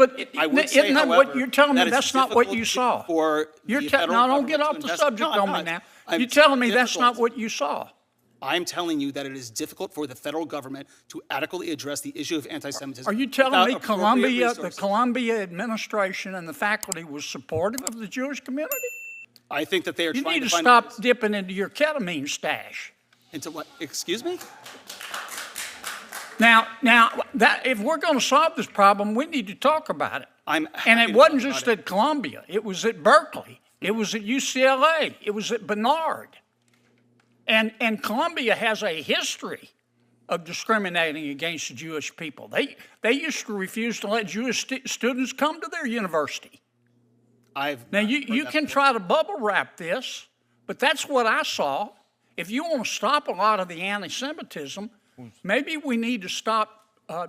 I would say, isn't that however, what you're telling me? that That's it's not what you difficult saw. for You're the federal now don't government get to off the invest- subject No, on I'm me not. now. You're telling me that's not what you saw. I'm telling you that it is difficult for the federal government to adequately address the issue of anti-Semitism. Are you telling me without appropriate the resources. Columbia administration and the faculty was supportive of the Jewish community? I think that they are You trying need to find stop ways dipping into your ketamine stash. into what? Excuse me? Now, that if we're going to solve this problem, we need to talk about it. I'm And happy it to wasn't talk just about at Columbia. It was at Berkeley. It was at UCLA. It was at Barnard. And Columbia has a history of discriminating against the Jewish people. They used to refuse to let Jewish students come to their university. Now, you can try to bubble wrap this, but that's what I saw. If you want to stop a lot of the anti-Semitism, maybe we need to stop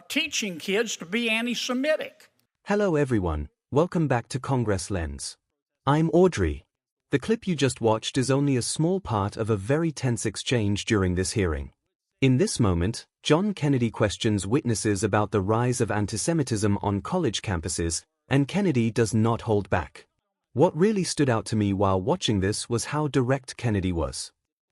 teaching kids to be anti-Semitic. Hello everyone, welcome back to Congress Lens. I'm Audrey. The clip you just watched is only a small part of a very tense exchange during this hearing. In this moment, John Kennedy questions witnesses about the rise of antisemitism on college campuses, and Kennedy does not hold back. What really stood out to me while watching this was how direct Kennedy was.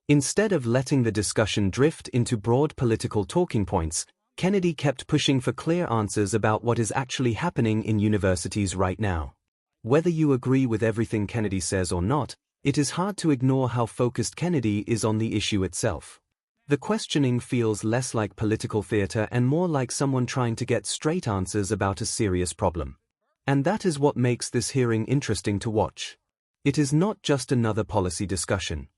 Instead of letting the discussion drift into broad political talking points, Kennedy kept pushing for clear answers about what is actually happening in universities right now. Whether you agree with everything Kennedy says or not, it is hard to ignore how focused Kennedy is on the issue itself. The questioning feels less like political theater and more like someone trying to get straight answers about a serious problem. And that is what makes this hearing interesting to watch. It is not just another policy discussion.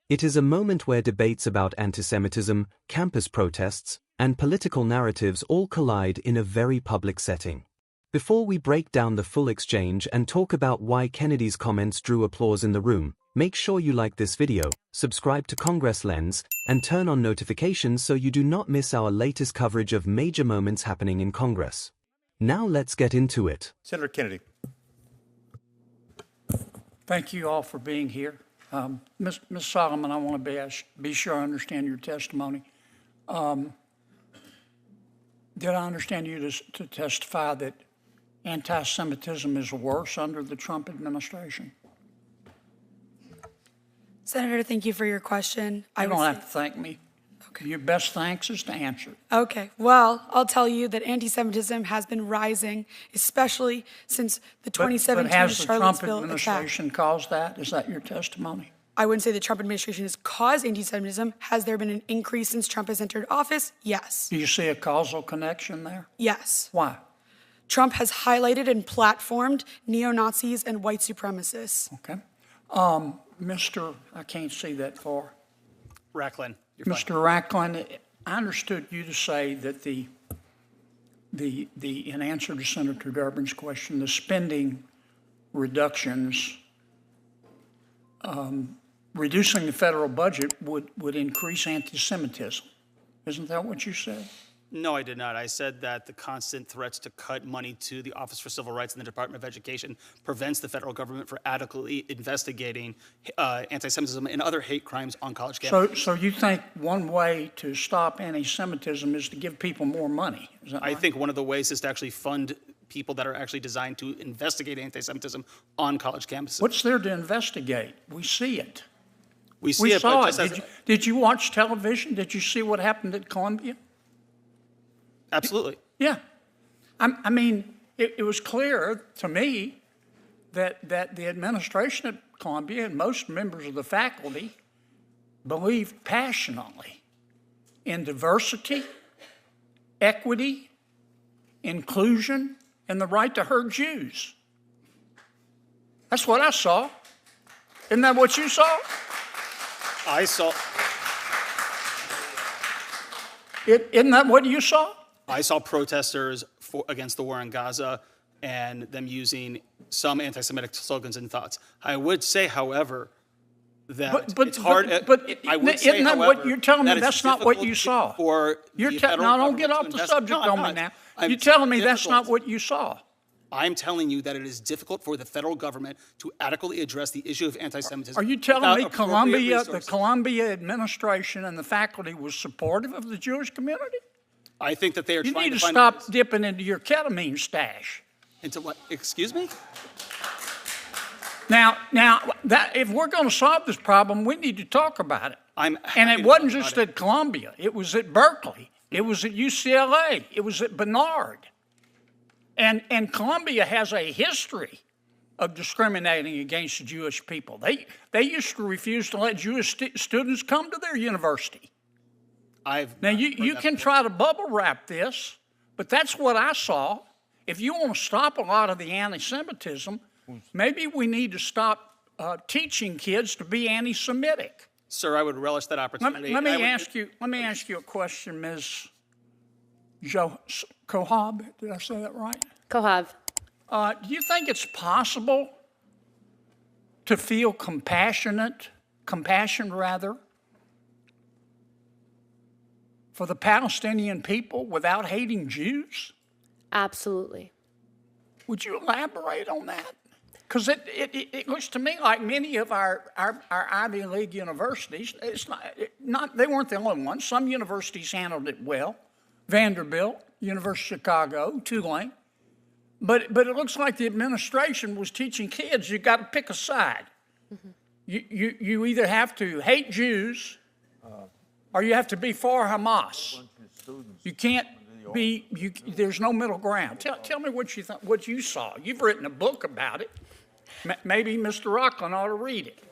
It is a moment where debates about antisemitism, campus protests, and political narratives all collide in a very public setting. Before we break down the full exchange and talk about why Kennedy's comments drew applause in the room, make sure you like this video, subscribe to Congress Lens, and turn on notifications so you do not miss our latest coverage of major moments happening in Congress. Now let's get into it. Senator Kennedy. Thank you all for being here. Ms. Solomon, I want to be sure I understand your testimony. Did I understand you to testify that anti-Semitism is worse under the Trump administration? Senator, thank you for your question. You don't have to thank me. Okay. Your best thanks is to answer it. Okay. Well, I'll tell you that anti-Semitism has been rising, especially since the 2017 but has the Trump Charlottesville administration attack. caused that? Is that your testimony? I wouldn't say the Trump administration has caused anti-Semitism. Has there been an increase since Trump has entered office? Yes. Do you see a causal connection there? Yes. Why? Trump has highlighted and platformed neo-Nazis and white supremacists. Okay. Mr. I can't see that far. Racklin. Mr. Racklin, I understood you to say that in answer to Senator Durbin's question, the spending reductions, reducing the federal budget would increase anti-Semitism. Isn't that what you said? No, I did not. I said that the constant threats to cut money to the Office for Civil Rights and the Department of Education prevents the federal government from adequately investigating anti-Semitism and other hate crimes on college campuses. So you think one way to stop anti-Semitism is to give people more money? Is that right? I think one of the ways is to actually fund people that are actually designed to investigate anti-Semitism on college campuses. What's there to investigate? We see it. We see We it, saw but just it. Did you watch television? Did you see what happened at Columbia? Absolutely. Yeah. I mean, it was clear to me that the administration at Columbia and most members of the faculty believed passionately in diversity, equity, inclusion, and the right to hurt Jews. That's what I saw. Isn't that what you saw? I saw. Isn't that what you saw? I saw protesters against the war in Gaza and them using some anti-Semitic slogans and thoughts. I would say, however, that it's hard. I would say, isn't that however, what you're telling me? that That's it's not what difficult you saw. For Now, don't get off the subject on me now. You're telling me that's not what you saw. I'm telling you that it is difficult for the federal government to adequately address the issue of anti-Semitism. Are you telling me Columbia, the Columbia administration and the faculty was supportive of the Jewish community? I think that they are You trying need to to stop dipping into your ketamine stash. Into what? Excuse me? Now, that if we're going to solve this problem, we need to talk about it. I'm And happy it to wasn't talk just about at Columbia. It was at Berkeley. It was at UCLA. It was at Barnard. And Columbia has a history of discriminating against Jewish people. They used to refuse to let Jewish students come to their university. Now, you can try to bubble wrap this, but that's what I saw. If you want to stop a lot of the anti-Semitism, maybe we need to stop teaching kids to be anti-Semitic. Sir, I would relish that opportunity. Let me ask you a question, Ms. Kohab. Did I say that right? Kohav. Do you think it's possible to feel compassion for the Palestinian people without hating Jews? Absolutely. Would you elaborate on that? Because it looks to me like many of our Ivy League universities, they weren't the only ones. Some universities handled it well. Vanderbilt, University of Chicago, Tulane. But it looks like the administration was teaching kids you got to pick a side. Mm-hmm. You either have to hate Jews or you have to be for Hamas. You can't be. There's no middle ground. Tell me what you saw. You've written a book about it. Maybe Mr. Rockland ought to read it.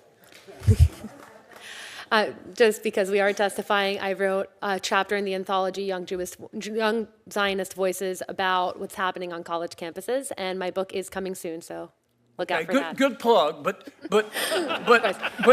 Just because we are testifying, I wrote a chapter in the anthology Young Zionist Voices about what's happening on college campuses, and my book is coming soon, so look out for that. Good plug, but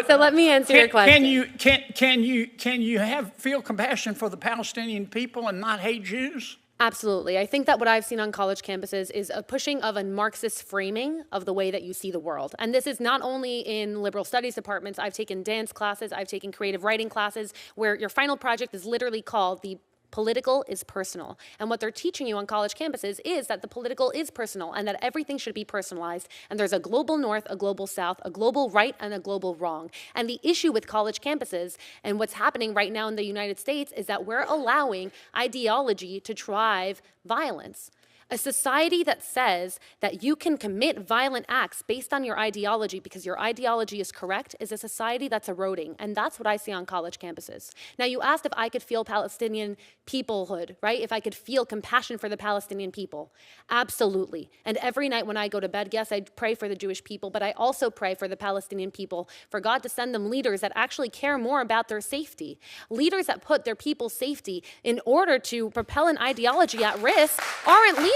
So let me answer your question. Can you feel compassion for the Palestinian people and not hate Jews? Absolutely. I think that what I've seen on college campuses is a pushing of a Marxist framing of the way that you see the world. And this is not only in liberal studies departments. I've taken dance classes, I've taken creative writing classes, where your final project is literally called The Political is Personal. And what they're teaching you on college campuses is that the political is personal and that everything should be personalized. And there's a global north, a global south, a global right, and a global wrong. And the issue with college campuses and what's happening right now in the United States is that we're allowing ideology to drive violence. A society that says that you can commit violent acts based on your ideology because your ideology is correct is a society that's eroding, and that's what I see on college campuses. Now, you asked if I could feel Palestinian peoplehood, right? If I could feel compassion for the Palestinian people. Absolutely. And every night when I go to bed, yes, I pray for the Jewish people, but I also pray for the Palestinian people, for God to send them leaders that actually care more about their safety. Leaders that put their people's safety in order to propel an ideology at risk aren't leaders.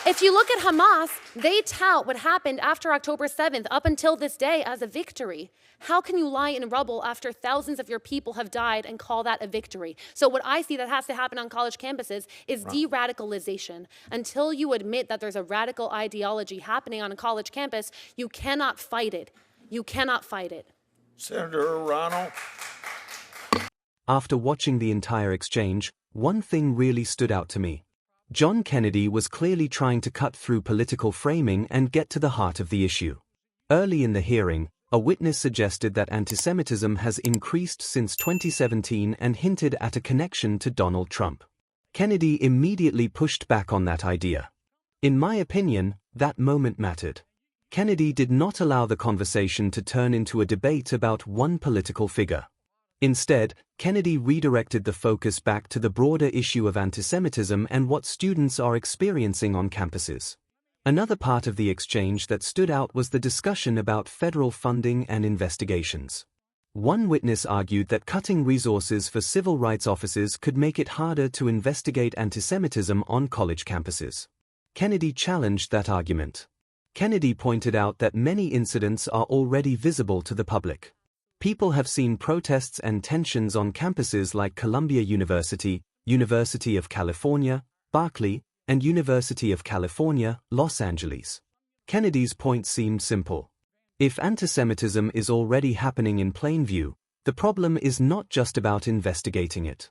If you look at Hamas, they tout what happened after October 7th up until this day as a victory. How can you lie in rubble after thousands of your people have died and call that a victory? So what I see that has to happen on college campuses is de-radicalization. Until you admit that there's a radical ideology happening on a college campus, you cannot fight it. You cannot fight it. Senator Ronald. After watching the entire exchange, one thing really stood out to me. John Kennedy was clearly trying to cut through political framing and get to the heart of the issue. Early in the hearing, a witness suggested that antisemitism has increased since 2017 and hinted at a connection to Donald Trump. Kennedy immediately pushed back on that idea. In my opinion, that moment mattered. Kennedy did not allow the conversation to turn into a debate about one political figure. Instead, Kennedy redirected the focus back to the broader issue of antisemitism and what students are experiencing on campuses. Another part of the exchange that stood out was the discussion about federal funding and investigations. One witness argued that cutting resources for civil rights officers could make it harder to investigate antisemitism on college campuses. Kennedy challenged that argument. Kennedy pointed out that many incidents are already visible to the public. People have seen protests and tensions on campuses like Columbia University, University of California, Berkeley, and University of California, Los Angeles. Kennedy's point seemed simple. If antisemitism is already happening in plain view, the problem is not just about investigating it.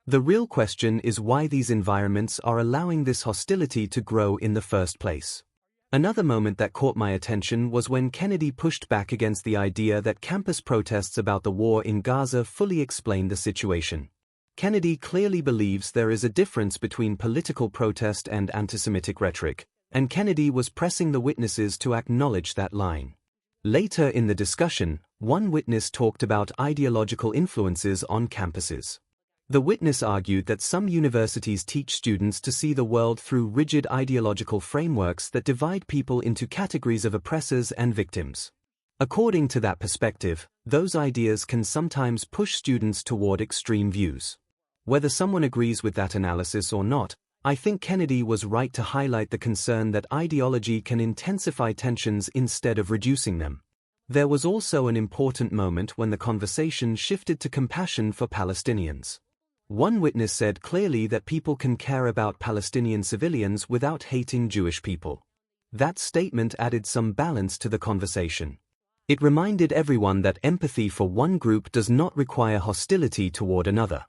The real question is why these environments are allowing this hostility to grow in the first place. Another moment that caught my attention was when Kennedy pushed back against the idea that campus protests about the war in Gaza fully explain the situation. Kennedy clearly believes there is a difference between political protest and anti-Semitic rhetoric, and Kennedy was pressing the witnesses to acknowledge that line. Later in the discussion, one witness talked about ideological influences on campuses. The witness argued that some universities teach students to see the world through rigid ideological frameworks that divide people into categories of oppressors and victims. According to that perspective, those ideas can sometimes push students toward extreme views. Whether someone agrees with that analysis or not, I think Kennedy was right to highlight the concern that ideology can intensify tensions instead of reducing them. There was also an important moment when the conversation shifted to compassion for Palestinians. One witness said clearly that people can care about Palestinian civilians without hating Jewish people. That statement added some balance to the conversation. It reminded everyone that empathy for one group does not require hostility toward another.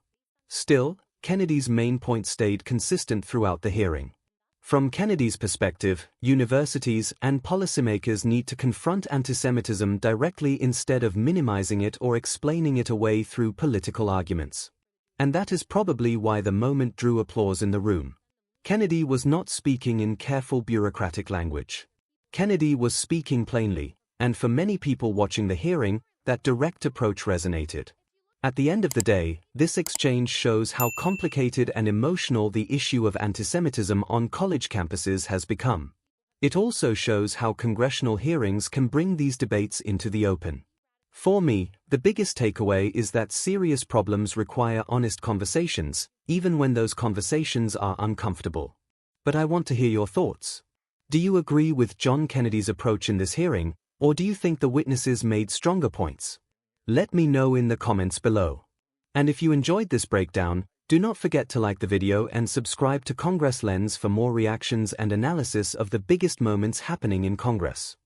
Still, Kennedy's main point stayed consistent throughout the hearing. From Kennedy's perspective, universities and policymakers need to confront antisemitism directly instead of minimizing it or explaining it away through political arguments. And that is probably why the moment drew applause in the room. Kennedy was not speaking in careful bureaucratic language. Kennedy was speaking plainly, and for many people watching the hearing, that direct approach resonated. At the end of the day, this exchange shows how complicated and emotional the issue of antisemitism on college campuses has become. It also shows how congressional hearings can bring these debates into the open. For me, the biggest takeaway is that serious problems require honest conversations, even when those conversations are uncomfortable. But I want to hear your thoughts. Do you agree with John Kennedy's approach in this hearing, or do you think the witnesses made stronger points? Let me know in the comments below. And if you enjoyed this breakdown, do not forget to like the video and subscribe to Congress Lens for more reactions and analysis of the biggest moments happening in Congress.